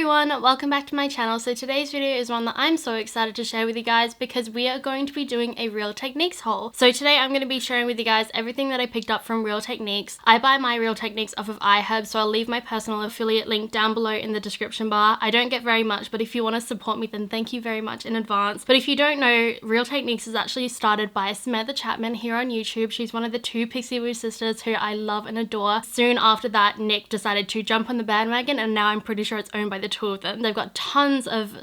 everyone, welcome back to my channel. So today's video is one that I'm so excited to share with you guys because we are going to be doing a Real Techniques haul. So today I'm going to be sharing with you guys everything that I picked up from Real Techniques. I buy my Real Techniques off of iHerb, so I'll leave my personal affiliate link down below in the description bar. I don't get very much, but if you want to support me, then thank you very much in advance. But if you don't know, Real Techniques is actually started by Samantha Chapman here on YouTube. She's one of the two Pixie Woo sisters who I love and adore. Soon after that, Nick decided to jump on the bandwagon, and now I'm pretty sure it's owned by the two of them. They've got tons of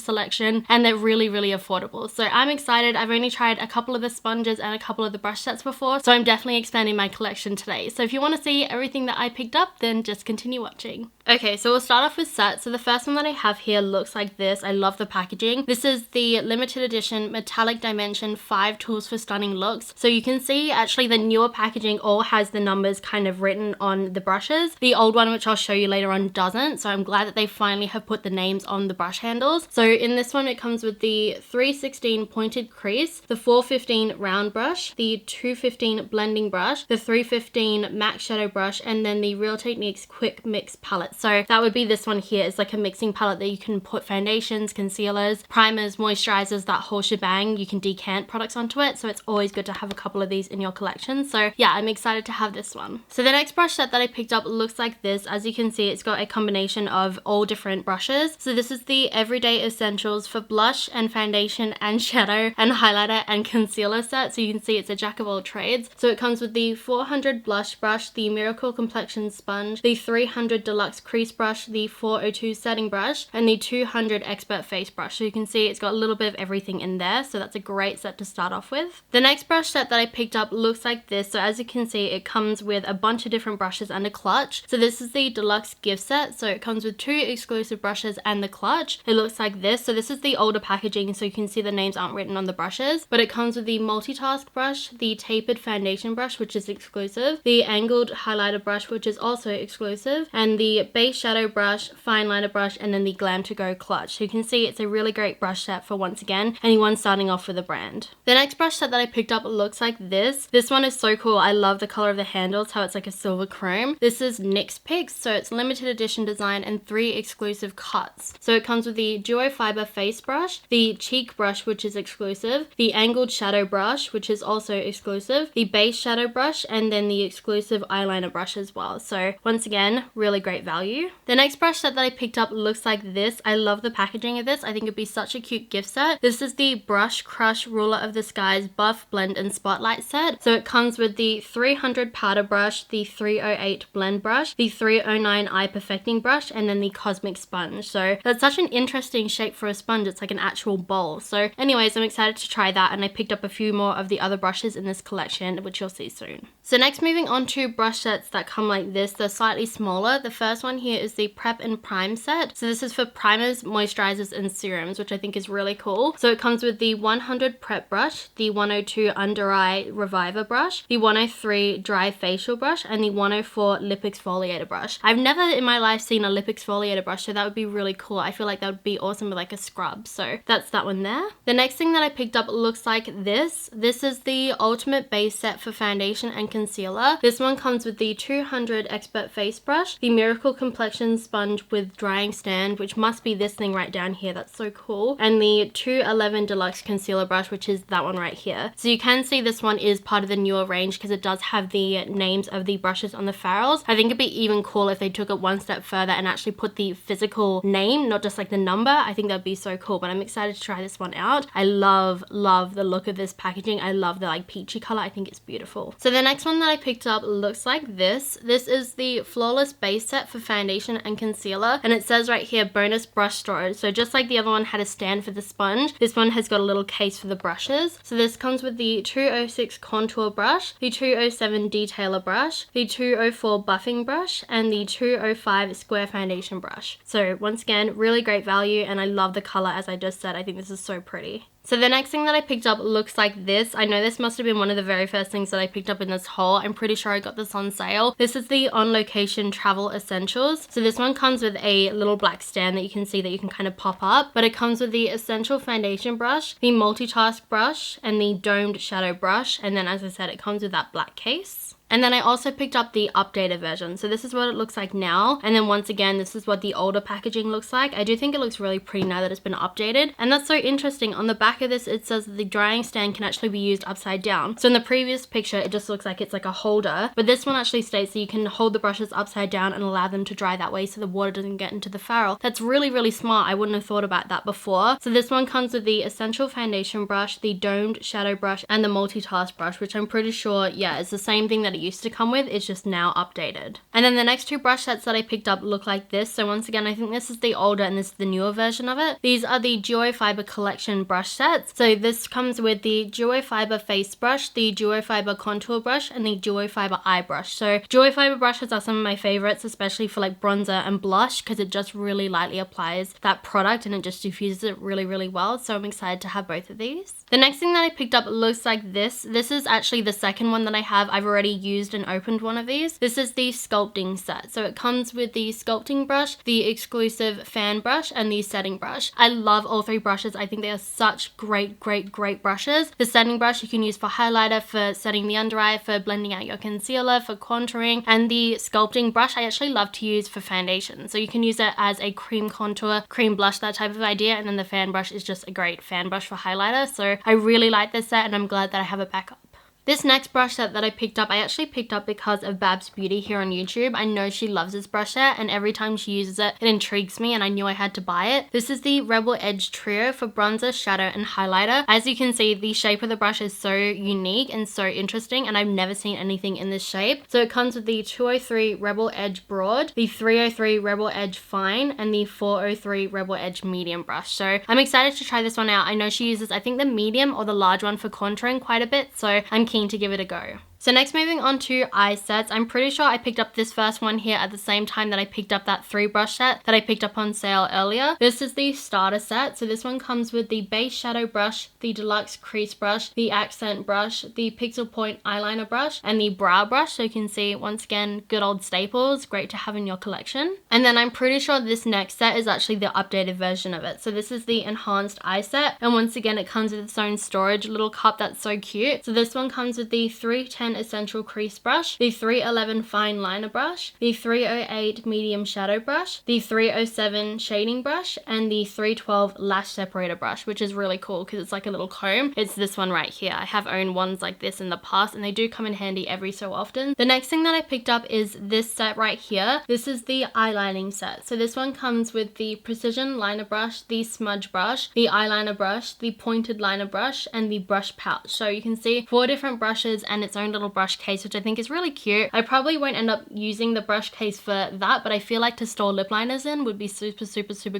selection, and they're really affordable. So I'm excited. I've only tried a couple of the sponges and a couple of the brush sets before, so I'm definitely expanding my collection today. So if you want to see everything that I picked up, then just continue watching. Okay, so we'll start off with sets. So the first one that I have here looks like this. I love the packaging. This is the limited edition metallic dimension 5 tools for stunning looks. So you can see actually the newer packaging all has the numbers kind of written on the brushes. The old one, which I'll show you later on, doesn't. So I'm glad that they finally have put the names on the brush handles. So in this one, it comes with the 316 pointed crease, the 415 round brush, the 215 blending brush, the 315 MAC shadow brush, and then the Real Techniques quick mix palette. So that would be this one here. It's like a mixing palette that you can put foundations, concealers, primers, moisturizers, that whole shebang. You can decant products onto it. So it's always good to have a couple of these in your collection. So yeah, I'm excited to have this one. So the next brush set that I picked up looks like this. As you can see, it's got a combination of all different brushes. So this is the Everyday Essentials for blush and foundation and shadow and highlighter and concealer set. So you can see it's a jack of all trades. So it comes with the 400 blush brush, the Miracle Complexion sponge, the 300 Deluxe crease brush, the 402 setting brush, and the 200 expert face brush. So you can see it's got a little bit of everything in there. So that's a great set to start off with. The next brush set that I picked up looks like this. So as you can see, it comes with a bunch of different brushes and a clutch. So this is the Deluxe gift set. So it comes with 2 exclusive brushes and the clutch. It looks like this. So this is the older packaging, so you can see the names aren't written on the brushes, but it comes with the multitask brush, the tapered foundation brush, which is exclusive, the angled highlighter brush, which is also exclusive, and the base shadow brush, fine liner brush, and then the Glam to Go clutch. So you can see it's a really great brush set for, once again, anyone starting off with a brand. The next brush set that I picked up looks like this. This one is so cool. I love the color of the handles, how it's like a silver chrome. This is NYX Picks, so it's limited edition design and 3 exclusive cuts. So it comes with the duo fiber face brush, the cheek brush, which is exclusive, the angled shadow brush, which is also exclusive, the base shadow brush, and then the exclusive eyeliner brush as well. So once again, really great value. The next brush set that I picked up looks like this. I love the packaging of this. I think it'd be such a cute gift set. This is the Brush Crush Ruler of the Skies Buff Blend and Spotlight set. So it comes with the 300 powder brush, the 308 blend brush, the 309 eye perfecting brush, and then the cosmic sponge. So that's such an interesting shape for a sponge. It's like an actual bowl. So anyways, I'm excited to try that, and I picked up a few more of the other brushes in this collection, which you'll see soon. So next, moving on to brush sets that come like this. They're slightly smaller. The first one here is the Prep and Prime set. So this is for primers, moisturizers, and serums, which I think is really cool. So it comes with the 100 prep brush, the 102 under eye reviver brush, the 103 dry facial brush, and the 104 lip exfoliator brush. I've never in my life seen a lip exfoliator brush, so that would be really cool. I feel like that would be awesome with like a scrub. So that's that one there. The next thing that I picked up looks like this. This is the ultimate base set for foundation and concealer. This one comes with the 200 expert face brush, the Miracle Complexion sponge with drying stand, which must be this thing right down here. That's so cool. And the 211 Deluxe concealer brush, which is that one right here. So you can see this one is part of the newer range because it does have the names of the brushes on the ferrules. I think it'd be even cool if they took it one step further and actually put the physical name, not just like the number. I think that'd be so cool, but I'm excited to try this one out. I love the look of this packaging. I love the like peachy color. I think it's beautiful. So the next one that I picked up looks like this. This is the Flawless base set for foundation and concealer, and it says right here bonus brush storage. So just like the other one had a stand for the sponge, this one has got a little case for the brushes. So this comes with the 206 contour brush, the 207 detailer brush, the 204 buffing brush, and the 205 square foundation brush. So once again, really great value, and I love the color. As I just said, I think this is so pretty. So the next thing that I picked up looks like this. I know this must have been one of the very first things that I picked up in this haul. I'm pretty sure I got this on sale. This is the On Location Travel Essentials. So this one comes with a little black stand that you can see that you can kind of pop up, but it comes with the Essential Foundation brush, the Multitask brush, and the Domed Shadow brush. And then, as I said, it comes with that black case. And then I also picked up the updated version. So this is what it looks like now. And then once again, this is what the older packaging looks like. I do think it looks really pretty now that it's been updated. And that's so interesting. On the back of this, it says that the drying stand can actually be used upside down. So in the previous picture, it just looks like it's like a holder. But this one actually states that you can hold the brushes upside down and allow them to dry that way so the water doesn't get into the ferrule. That's really, really smart. I wouldn't have thought about that before. So this one comes with the Essential Foundation brush, the Domed Shadow brush, and the Multitask brush, which I'm pretty sure, yeah, it's the same thing that it used to come with. It's just now updated. And then the next two brush sets that I picked up look like this. So once again, I think this is the older and this is the newer version of it. These are the Duo Fiber Collection brush sets. So this comes with the Duo Fiber Face brush, the Duo Fiber Contour brush, and the Duo Fiber Eye brush. So Duo Fiber brushes are some of my favorites, especially for like bronzer and blush, because it just really lightly applies that product and it just diffuses it really, really well. So I'm excited to have both of these. The next thing that I picked up looks like this. This is actually the second one that I have. I've already used and opened one of these. This is the sculpting set. So it comes with the sculpting brush, the exclusive fan brush, and the setting brush. I love all three brushes. I think they are such great brushes. The setting brush you can use for highlighter, for setting the under eye, for blending out your concealer, for contouring, and the sculpting brush I actually love to use for foundation. So you can use it as a cream contour, cream blush, that type of idea, and then the fan brush is just a great fan brush for highlighter. So I really like this set and I'm glad that I have it back up. This next brush set that I picked up, I actually picked up because of Babs Beauty here on YouTube. I know she loves this brush set and every time she uses it, it intrigues me and I knew I had to buy it. This is the Rebel Edge Trio for bronzer, shadow, and highlighter. As you can see, the shape of the brush is so unique and so interesting and I've never seen anything in this shape. So it comes with the 203 Rebel Edge Broad, the 303 Rebel Edge Fine, and the 403 Rebel Edge Medium brush. So I'm excited to try this one out. I know she uses, I think, the medium or the large one for contouring quite a bit, so I'm keen to give it a go. So next, moving on to eye sets. I'm pretty sure I picked up this first one here at the same time that I picked up that 3 brush set that I picked up on sale earlier. This is the starter set. So this one comes with the base shadow brush, the deluxe crease brush, the accent brush, the pixel point eyeliner brush, and the brow brush. So you can see, once again, good old staples, great to have in your collection. And then I'm pretty sure this next set is actually the updated version of it. So this is the enhanced eye set. And once again, it comes with its own storage little cup that's so cute. So this one comes with the 310 Essential Crease Brush, the 311 Fine Liner Brush, the 308 Medium Shadow Brush, the 307 Shading Brush, and the 312 Lash Separator Brush, which is really cool because it's like a little comb. It's this one right here. I have owned ones like this in the past and they do come in handy every so often. The next thing that I picked up is this set right here. This is the eyelining set. So this one comes with the Precision Liner Brush, the Smudge Brush, the Eyeliner Brush, the Pointed Liner Brush, and the Brush Pouch. So you can see 4 different brushes and its own little brush case, which I think is really cute. I probably won't end up using the brush case for that, but I feel like to store lip liners in would be super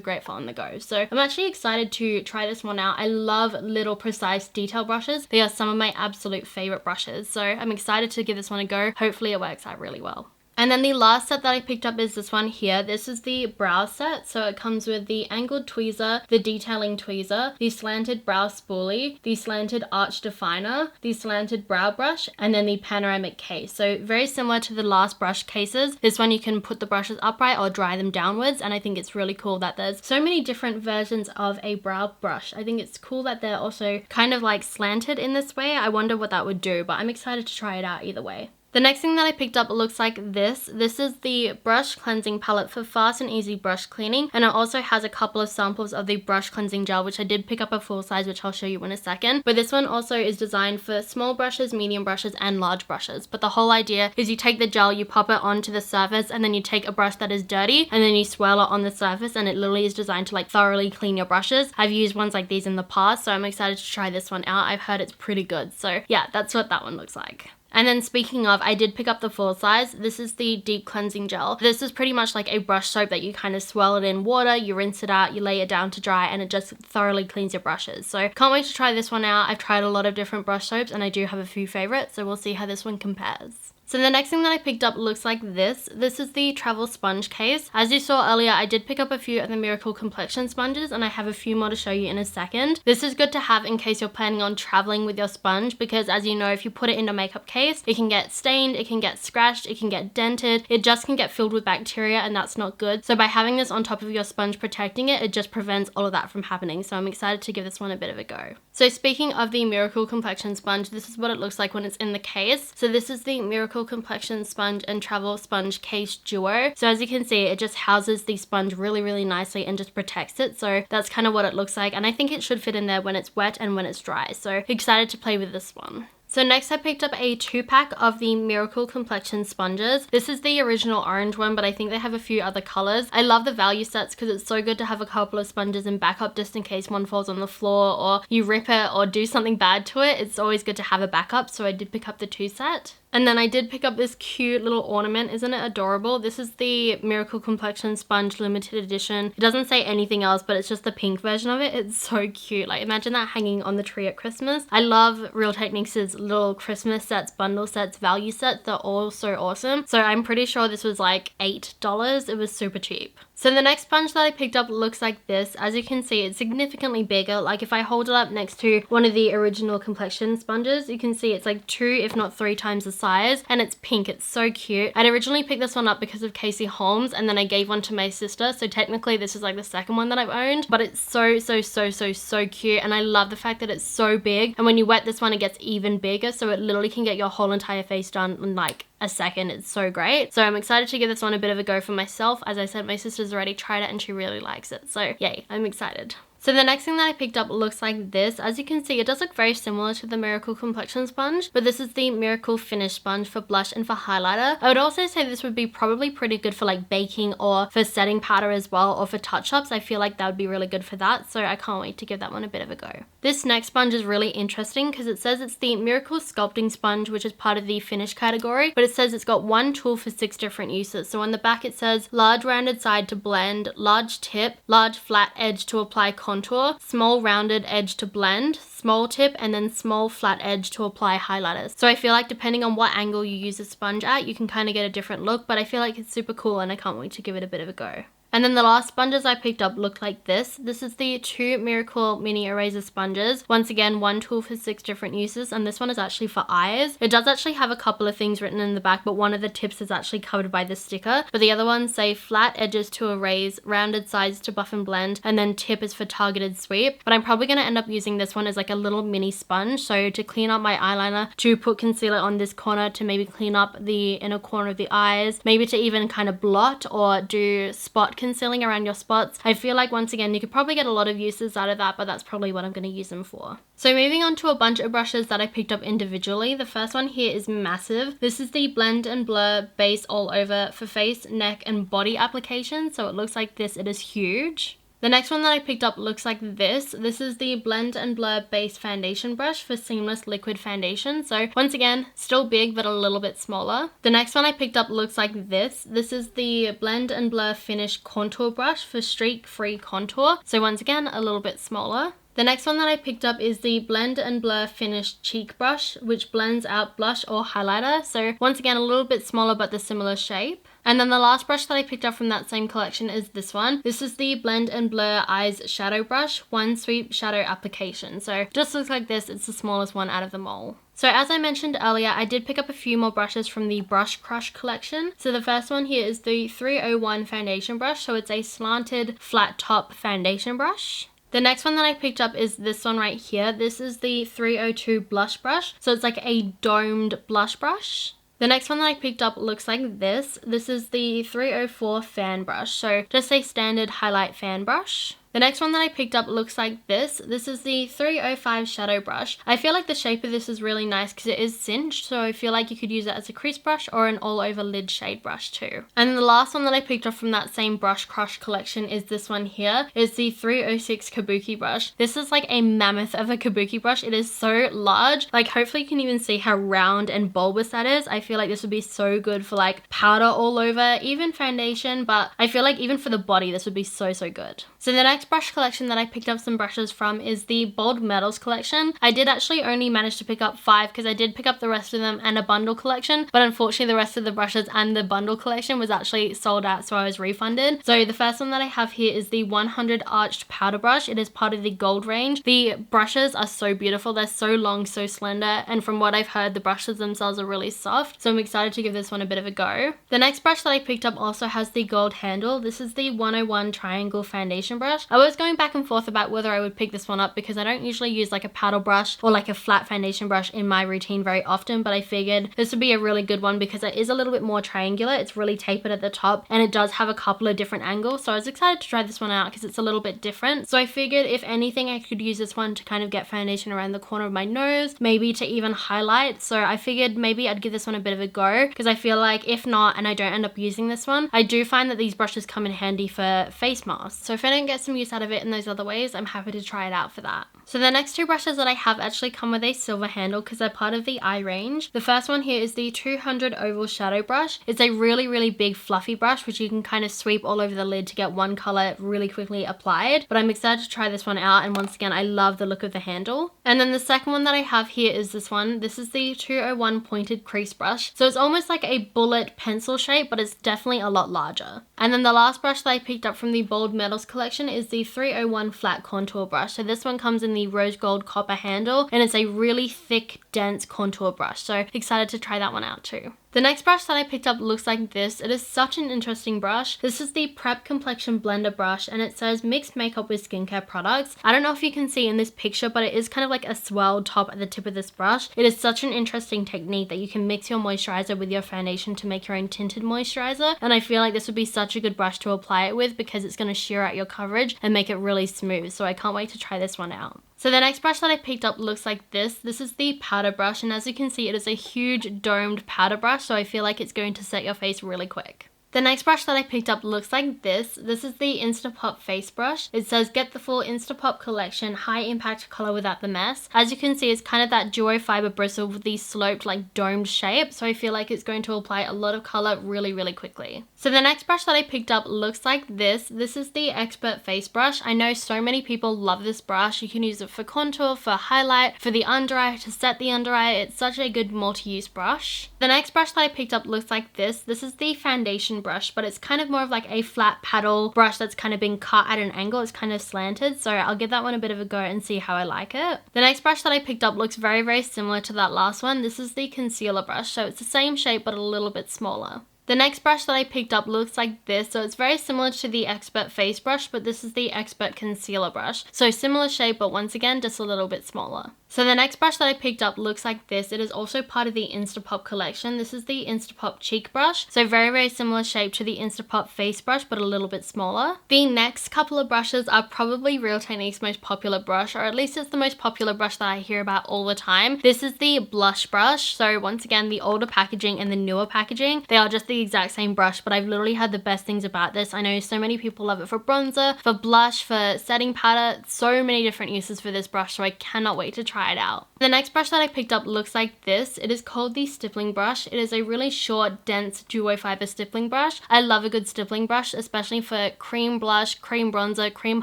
great for on the go. So I'm actually excited to try this one out. I love little precise detail brushes. They are some of my absolute favorite brushes. So I'm excited to give this one a go. Hopefully it works out really well. And then the last set that I picked up is this one here. This is the brow set. So it comes with the angled tweezer, the detailing tweezer, the slanted brow spoolie, the slanted arch definer, the slanted brow brush, and then the panoramic case. So very similar to the last brush cases. This one you can put the brushes upright or dry them downwards. And I think it's really cool that there's so many different versions of a brow brush. I think it's cool that they're also kind of like slanted in this way. I wonder what that would do, but I'm excited to try it out either way. The next thing that I picked up looks like this. This is the brush cleansing palette for fast and easy brush cleaning, and it also has a couple of samples of the brush cleansing gel, which I did pick up a full size, which I'll show you in a second. But this one also is designed for small brushes, medium brushes, and large brushes. But the whole idea is you take the gel, you pop it onto the surface, and then you take a brush that is dirty, and then you swirl it on the surface, and it literally is designed to like thoroughly clean your brushes. I've used ones like these in the past, so I'm excited to try this one out. I've heard it's pretty good. So yeah, that's what that one looks like. And then speaking of, I did pick up the full size. This is the deep cleansing gel. This is pretty much like a brush soap that you kind of swirl it in water, you rinse it out, you lay it down to dry, and it just thoroughly cleans your brushes. So can't wait to try this one out. I've tried a lot of different brush soaps and I do have a few favorites, so we'll see how this one compares. So the next thing that I picked up looks like this. This is the travel sponge case. As you saw earlier, I did pick up a few of the Miracle Complexion sponges and I have a few more to show you in a second. This is good to have in case you're planning on traveling with your sponge because, as you know, if you put it in a makeup case, it can get stained, it can get scratched, it can get dented, it just can get filled with bacteria and that's not good. So by having this on top of your sponge protecting it, it just prevents all of that from happening. So I'm excited to give this one a bit of a go. So speaking of the Miracle Complexion sponge, this is what it looks like when it's in the case. So this is the Miracle Miracle Complexion Sponge and Travel Sponge Case Duo. So as you can see, it just houses the sponge really nicely and just protects it. So that's kind of what it looks like, and I think it should fit in there when it's wet and when it's dry. So excited to play with this one. So next I picked up a 2-pack of the Miracle Complexion sponges. This is the original orange one, but I think they have a few other colors. I love the value sets because it's so good to have a couple of sponges in backup just in case one falls on the floor or you rip it or do something bad to it. It's always good to have a backup, so I did pick up the 2 set. And then I did pick up this cute little ornament. Isn't it adorable? This is the Miracle Complexion Sponge Limited Edition. It doesn't say anything else, but it's just the pink version of it. It's so cute. Like, imagine that hanging on the tree at Christmas. I love Real Techniques' little Christmas sets, bundle sets, value sets. They're all so awesome. So I'm pretty sure this was like $8. It was super cheap. So the next sponge that I picked up looks like this. As you can see, it's significantly bigger. Like if I hold it up next to one of the original complexion sponges, you can see it's like 2 if not 3 times the size, and it's pink. It's so cute. I'd originally picked this one up because of Casey Holmes, and then I gave one to my sister, so technically this is like the second one that I've owned, but it's so cute, and I love the fact that it's so big, and when you wet this one it gets even bigger, so it literally can get your whole entire face done in like a second. It's so great. So I'm excited to give this one a bit of a go for myself. As I said, my sister's already tried it and she really likes it, so yay, I'm excited. So the next thing that I picked up looks like this. As you can see, it does look very similar to the Miracle Complexion Sponge, but this is the Miracle Finish Sponge for blush and for highlighter. I would also say this would be probably pretty good for like baking or for setting powder as well, or for touch-ups. I feel like that would be really good for that, so I can't wait to give that one a bit of a go. This next sponge is really interesting because it says it's the Miracle Sculpting Sponge, which is part of the finish category, but it says it's got one tool for 6 different uses. So on the back it says large rounded side to blend, large tip, large flat edge to apply contour, small rounded edge to blend, small tip, and then small flat edge to apply highlighters. So I feel like depending on what angle you use the sponge at, you can kind of get a different look, but I feel like it's super cool and I can't wait to give it a bit of a go. And then the last sponges I picked up look like this. This is the 2 Miracle Mini Eraser Sponges. Once again, one tool for 6 different uses, and this one is actually for eyes. It does actually have a couple of things written in the back, but one of the tips is actually covered by the sticker. But the other ones say flat edges to erase, rounded sides to buff and blend, and then tip is for targeted sweep. But I'm probably going to end up using this one as like a little mini sponge. So to clean up my eyeliner, to put concealer on this corner, to maybe clean up the inner corner of the eyes, maybe to even kind of blot or do spot concealing around your spots. I feel like once again you could probably get a lot of uses out of that, but that's probably what I'm going to use them for. So moving on to a bunch of brushes that I picked up individually. The first one here is massive. This is the Blend and Blur Base All Over for face, neck and body application. So it looks like this. It is huge. The next one that I picked up looks like this. This is the Blend and Blur Base Foundation Brush for seamless liquid foundation. So once again, still big, but a little bit smaller. The next one I picked up looks like this. This is the Blend and Blur Finish Contour Brush for streak-free contour. So once again, a little bit smaller. The next one that I picked up is the Blend and Blur Finish Cheek Brush, which blends out blush or highlighter. So once again, a little bit smaller, but the similar shape. And then the last brush that I picked up from that same collection is this one. This is the Blend and Blur Eyes Shadow Brush, One Sweep Shadow Application. So just looks like this. It's the smallest one out of them all. So as I mentioned earlier, I did pick up a few more brushes from the Brush Crush collection. So the first one here is the 301 Foundation Brush. So it's a slanted flat top foundation brush. The next one that I picked up is this one right here. This is the 302 Blush Brush. So it's like a domed blush brush. The next one that I picked up looks like this. This is the 304 Fan Brush. So just a standard highlight fan brush. The next one that I picked up looks like this. This is the 305 Shadow Brush. I feel like the shape of this is really nice because it is cinched, so I feel like you could use it as a crease brush or an all over lid shade brush too. And then the last one that I picked up from that same Brush Crush collection is this one here. It's the 306 Kabuki Brush. This is like a mammoth of a kabuki brush. It is so large. Like hopefully you can even see how round and bulbous that is. I feel like this would be so good for like powder all over, even foundation, but I feel like even for the body this would be so good. So the next brush collection that I picked up some brushes from is the Bold Metals collection. I did actually only manage to pick up 5 because I did pick up the rest of them and a bundle collection, but unfortunately the rest of the brushes and the bundle collection was actually sold out, so I was refunded. So the first one that I have here is the 100 Arched Powder Brush. It is part of the gold range. The brushes are so beautiful. They're so long, so slender, and from what I've heard, the brushes themselves are really soft, so I'm excited to give this one a bit of a go. The next brush that I picked up also has the gold handle. This is the 101 Triangle Foundation Brush. I was going back and forth about whether I would pick this one up because I don't usually use like a paddle brush or like a flat foundation brush in my routine very often, but I figured this would be a really good one because it is a little bit more triangular. It's really tapered at the top and it does have a couple of different angles. So I was excited to try this one out because it's a little bit different. So I figured if anything, I could use this one to kind of get foundation around the corner of my nose, maybe to even highlight. So I figured maybe I'd give this one a bit of a go because I feel like if not, and I don't end up using this one, I do find that these brushes come in handy for face masks. So if I don't get some use out of it in those other ways, I'm happy to try it out for that. So the next two brushes that I have actually come with a silver handle because they're part of the eye range. The first one here is the 200 Oval Shadow Brush. It's a really big fluffy brush which you can kind of sweep all over the lid to get one color really quickly applied, but I'm excited to try this one out, and once again I love the look of the handle. And then the second one that I have here is this one. This is the 201 Pointed Crease Brush. So it's almost like a bullet pencil shape, but it's definitely a lot larger. And then the last brush that I picked up from the Bold Metals collection is the 301 Flat Contour Brush. So this one comes in the rose gold copper handle and it's a really thick, dense contour brush. So excited to try that one out too. The next brush that I picked up looks like this. It is such an interesting brush. This is the Prep Complexion Blender brush and it says mix makeup with skincare products. I don't know if you can see in this picture, but it is kind of like a swelled top at the tip of this brush. It is such an interesting technique that you can mix your moisturizer with your foundation to make your own tinted moisturizer. And I feel like this would be such a good brush to apply it with because it's going to sheer out your coverage and make it really smooth. So I can't wait to try this one out. So the next brush that I picked up looks like this. This is the powder brush, and as you can see, it is a huge domed powder brush, so I feel like it's going to set your face really quick. The next brush that I picked up looks like this. This is the Instapop face brush. It says get the full Instapop collection, high impact color without the mess. As you can see, it's kind of that duo fiber bristle with the sloped like domed shape. So I feel like it's going to apply a lot of color really quickly. So the next brush that I picked up looks like this. This is the Expert face brush. I know so many people love this brush. You can use it for contour, for highlight, for the under eye, to set the under eye. It's such a good multi-use brush. The next brush that I picked up looks like this. This is the foundation brush, but it's kind of more of like a flat paddle brush that's kind of been cut at an angle. It's kind of slanted, so I'll give that one a bit of a go and see how I like it. The next brush that I picked up looks very similar to that last one. This is the concealer brush, so it's the same shape but a little bit smaller. The next brush that I picked up looks like this, so it's very similar to the Expert face brush, but this is the Expert concealer brush. So similar shape, but once again, just a little bit smaller. So the next brush that I picked up looks like this. It is also part of the Instapop collection. This is the Instapop cheek brush. So very similar shape to the Instapop face brush, but a little bit smaller. The next couple of brushes are probably Real Techniques' most popular brush, or at least it's the most popular brush that I hear about all the time. This is the blush brush. So once again, the older packaging and the newer packaging, they are just the exact same brush, but I've literally heard the best things about this. I know so many people love it for bronzer, for blush, for setting powder, so many different uses for this brush, so I cannot wait to try it out. The next brush that I picked up looks like this. It is called the stippling brush. It is a really short, dense duo fiber stippling brush. I love a good stippling brush, especially for cream blush, cream bronzer, cream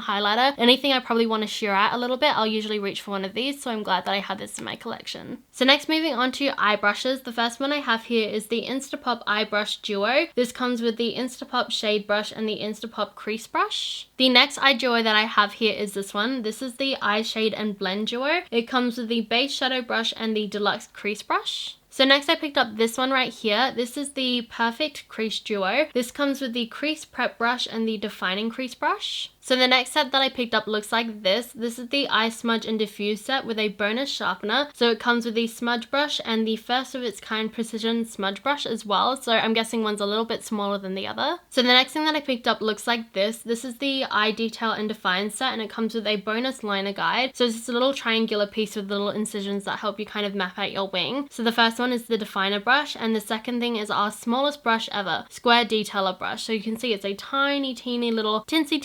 highlighter. Anything I probably want to sheer out a little bit, I'll usually reach for one of these, so I'm glad that I have this in my collection. So next, moving on to eye brushes. The first one I have here is the Instapop Eye Brush Duo. This comes with the Instapop Shade Brush and the Instapop Crease Brush. The next eye duo that I have here is this one. This is the Eye Shade and Blend Duo. It comes with the Base Shadow Brush and the Deluxe Crease Brush. So next I picked up this one right here. This is the Perfect Crease Duo. This comes with the Crease Prep Brush and the Defining Crease Brush. So the next set that I picked up looks like this. This is the Eye Smudge and Diffuse set with a bonus sharpener. So it comes with the smudge brush and the first of its kind precision smudge brush as well. So I'm guessing one's a little bit smaller than the other. So the next thing that I picked up looks like this. This is the Eye Detail and Define set, and it comes with a bonus liner guide. So it's just a little triangular piece with little incisions that help you kind of map out your wing. So the first one is the definer brush, and the second thing is our smallest brush ever, square detailer brush. So you can see it's a tiny teeny little tinsy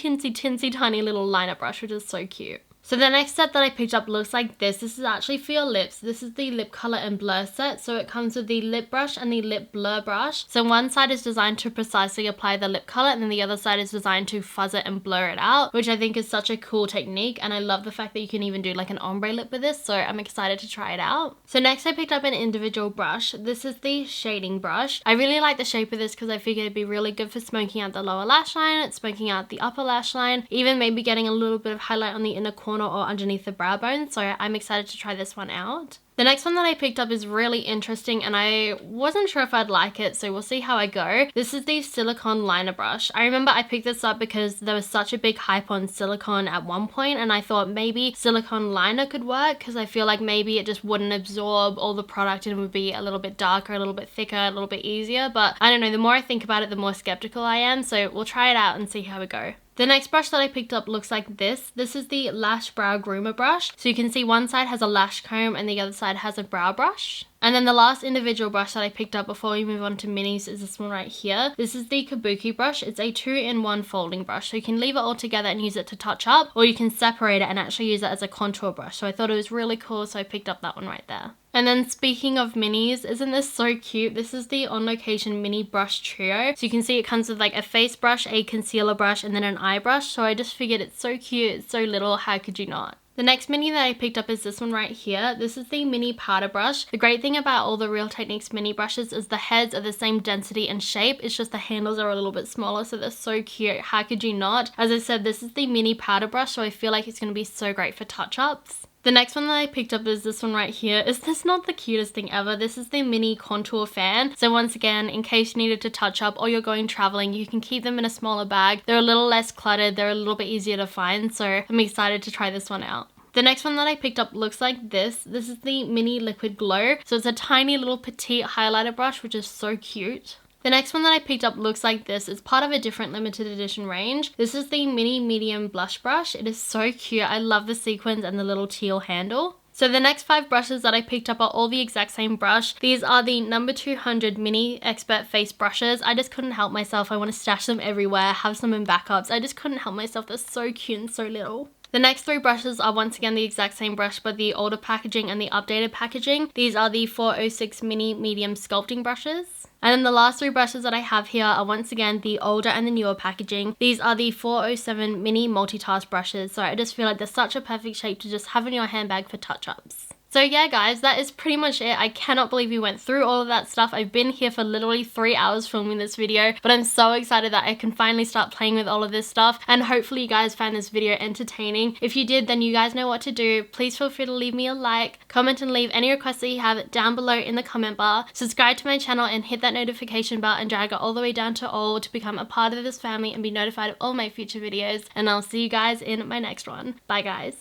tiny little liner brush, which is so cute. So the next set that I picked up looks like this. This is actually for your lips. This is the lip color and blur set. So it comes with the lip brush and the lip blur brush. So one side is designed to precisely apply the lip color, and then the other side is designed to fuzz it and blur it out, which I think is such a cool technique. And I love the fact that you can even do like an ombre lip with this. So I'm excited to try it out. So next I picked up an individual brush. This is the shading brush. I really like the shape of this because I figured it'd be really good for smoking out the lower lash line, smoking out the upper lash line, even maybe getting a little bit of highlight on the inner corner or underneath the brow bone. So I'm excited to try this one out. The next one that I picked up is really interesting and I wasn't sure if I'd like it, so we'll see how I go. This is the silicone liner brush. I remember I picked this up because there was such a big hype on silicone at one point, and I thought maybe silicone liner could work because I feel like maybe it just wouldn't absorb all the product and it would be a little bit darker, a little bit thicker, a little bit easier. But I don't know, the more I think about it, the more skeptical I am, so we'll try it out and see how we go. The next brush that I picked up looks like this. This is the Lash Brow Groomer brush. So you can see one side has a lash comb and the other side has a brow brush. And then the last individual brush that I picked up before we move on to minis is this one right here. This is the Kabuki brush. It's a 2-in-1 folding brush. So you can leave it all together and use it to touch up, or you can separate it and actually use it as a contour brush. So I thought it was really cool, so I picked up that one right there. And then speaking of minis, isn't this so cute? This is the On Location Mini Brush Trio. So you can see it comes with like a face brush, a concealer brush, and then an eye brush. So I just figured it's so cute, it's so little, how could you not? The next mini that I picked up is this one right here. This is the mini powder brush. The great thing about all the Real Techniques mini brushes is the heads are the same density and shape. It's just the handles are a little bit smaller, so they're so cute. How could you not? As I said, this is the mini powder brush, so I feel like it's going to be so great for touch-ups. The next one that I picked up is this one right here. Is this not the cutest thing ever? This is the mini contour fan. So once again, in case you needed to touch up or you're going traveling, you can keep them in a smaller bag. They're a little less cluttered. They're a little bit easier to find. So I'm excited to try this one out. The next one that I picked up looks like this. This is the Mini Liquid Glow. So it's a tiny little petite highlighter brush, which is so cute. The next one that I picked up looks like this. It's part of a different limited edition range. This is the Mini Medium Blush Brush. It is so cute. I love the sequins and the little teal handle. So the next 5 brushes that I picked up are all the exact same brush. These are the number 200 Mini Expert Face Brushes. I just couldn't help myself. I want to stash them everywhere, have some in backups. I just couldn't help myself. They're so cute and so little. The next 3 brushes are once again the exact same brush, but the older packaging and the updated packaging. These are the 406 Mini Medium Sculpting Brushes. And then the last 3 brushes that I have here are once again the older and the newer packaging. These are the 407 Mini Multitask Brushes. So I just feel like they're such a perfect shape to just have in your handbag for touch-ups. So yeah guys, that is pretty much it. I cannot believe we went through all of that stuff. I've been here for literally 3 hours filming this video, but I'm so excited that I can finally start playing with all of this stuff, and hopefully you guys found this video entertaining. If you did, then you guys know what to do. Please feel free to leave me a like, comment and leave any requests that you have down below in the comment bar. Subscribe to my channel and hit that notification bell and drag it all the way down to all to become a part of this family and be notified of all my future videos, and I'll see you guys in my next one. Bye guys.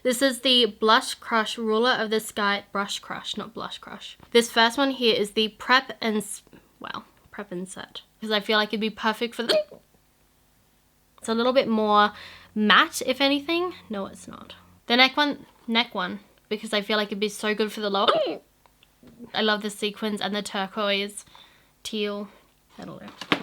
This is the Blush Crush Ruler of the Sky Brush Crush, not Blush Crush. This first one here is the Prep and Set, because I feel like it'd be perfect for the... It's a little bit more matte, if anything. No, it's not. The neck one, because I feel like it'd be so good for the lower. I love the sequins and the turquoise, teal, that'll do.